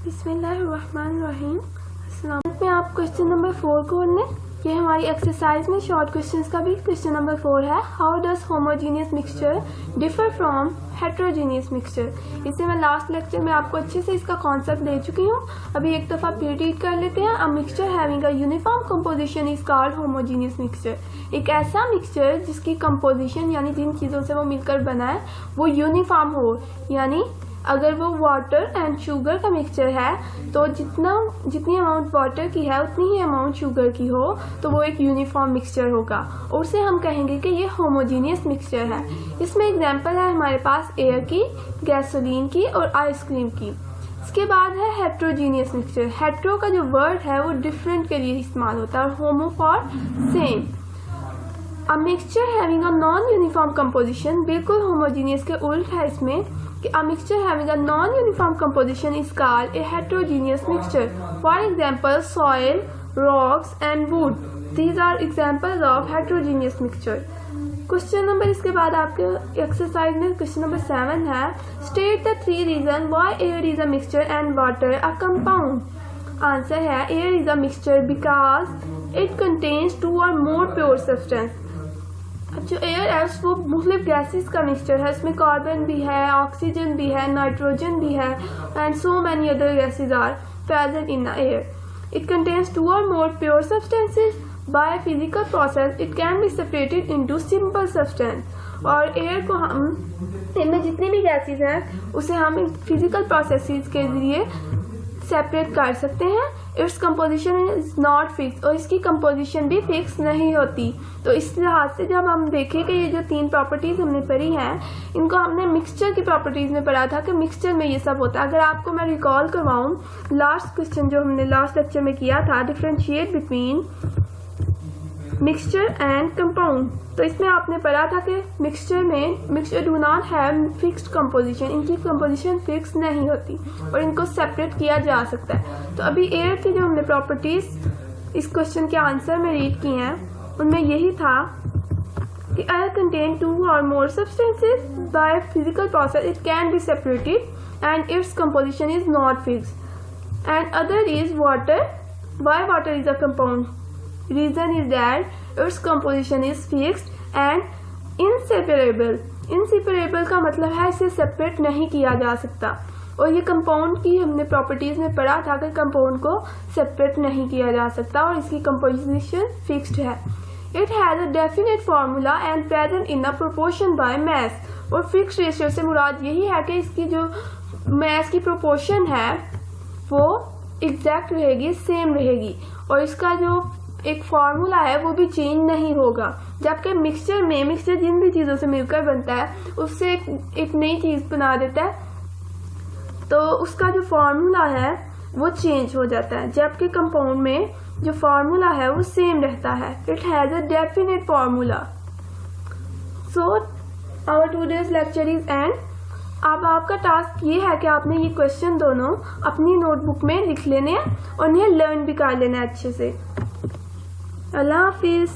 बिस्मिल्लाहिर्रहमानिर्रहीम। अस्सलाम में आप क्वेश्चन नंबर 4 को लें। ये हमारी एक्सरसाइज में शॉर्ट क्वेश्चंस का भी क्वेश्चन नंबर 4 है। How does homogeneous mixture differ from heterogeneous mixture. इसे मैं लास्ट लेक्चर में आपको अच्छे से इसका कॉन्सेप्ट दे चुकी हूँ। अभी एक दफ़ा फिर रीड कर लेते हैं। अ mixture having a uniform composition is called homogeneous mixture. एक ऐसा मिक्सचर जिसकी कंपोजिशन यानी जिन चीज़ों से वो मिलकर बना है वो यूनिफॉर्म हो, यानी अगर वो वाटर एंड शुगर का मिक्सचर है तो जितनी अमाउंट वाटर की है उतनी ही अमाउंट शुगर की हो तो वो एक यूनिफॉर्म मिक्सचर होगा और उसे हम कहेंगे कि ये होमोजीनियस मिक्सचर है। इसमें एग्जांपल है हमारे पास एयर की, गैसोलीन की और आइसक्रीम की। इसके बाद है हेट्रोजीनियस मिक्सचर। हेट्रो का जो वर्ड है वो डिफरेंट के लिए इस्तेमाल होता है और homo for same. A mixture having a non uniform composition, बिल्कुल होमोजीनियस के उल्ट है इसमें कि a mixture having a non-uniform composition is called a heterogeneous mixture. For example, soil, rocks and wood. These are examples of heterogeneous mixture. Question number इसके बाद आपके exercise में क्वेश्चन नंबर 7 है। State the 3 reasons why air is a mixture and water a compound. Answer है air is a mixture because it contains 2 or more pure substance. अब जो air है वो मुख्तलिफ गैसेस का मिक्सचर है। इसमें कार्बन भी है, ऑक्सीजन भी है, नाइट्रोजन भी है and so many other gases are present in the air. It contains 2 or more pure substances. By physical process it can be separated into simple substance. और एयर को हम इनमें जितनी भी गैसेस हैं उसे हम फिजिकल प्रोसेसेस के जरिए सेपरेट कर सकते हैं। Its composition is not fix, और इसकी कंपोजिशन भी फिक्स नहीं होती। तो इस लिहाज से जब हम देखें कि ये जो 3 प्रॉपर्टीज हमने पढ़ी हैं इनको हमने मिक्सचर की प्रॉपर्टीज में पढ़ा था कि मिक्सचर में ये सब होता है। अगर आपको मैं रिकॉल करवाऊँ लास्ट क्वेश्चन जो हमने लास्ट लेक्चर में किया था, differentiate between mixture and compound, तो इसमें आपने पढ़ा था कि mixture do not have fixed composition, इनकी कंपोजिशन फिक्स नहीं होती और इनको सेपरेट किया जा सकता है। तो अभी एयर की जो हमने प्रॉपर्टीज इस क्वेश्चन के आंसर में रीड की हैं उनमें यही था कि air contain 2 or more substances. By physical process it can be separated and its composition is not fixed. And other is water. Why water is a compound? Reason is that its composition is fixed and inseparable. Inseparable का मतलब है इसे separate नहीं किया जा सकता, और ये कंपाउंड की हमने प्रॉपर्टीज में पढ़ा था कि कंपाउंड को सेपरेट नहीं किया जा सकता और इसकी कंपोजिशन फिक्स्ड है। It has a definite formula and present in a proportion by mass. और फिक्स्ड रेशियो से मुराद यही है कि इसकी जो मैस की प्रोपोर्शन है वो एग्जैक्ट रहेगी, सेम रहेगी, और इसका जो एक फार्मूला है वो भी चेंज नहीं होगा। जबकि मिक्सचर जिन भी चीज़ों से मिलकर बनता है उससे एक नई चीज़ बना देता है तो उसका जो फार्मूला है वो चेंज हो जाता है, जबकि कंपाउंड में जो फार्मूला है वो सेम रहता है। It has a definite formula. So our today's lecture is end. अब आपका टास्क ये है कि आपने ये क्वेश्चन दोनों अपनी नोटबुक में लिख लेने हैं और इन्हें लर्न भी कर लेना है अच्छे से। अल्लाह हाफिज़।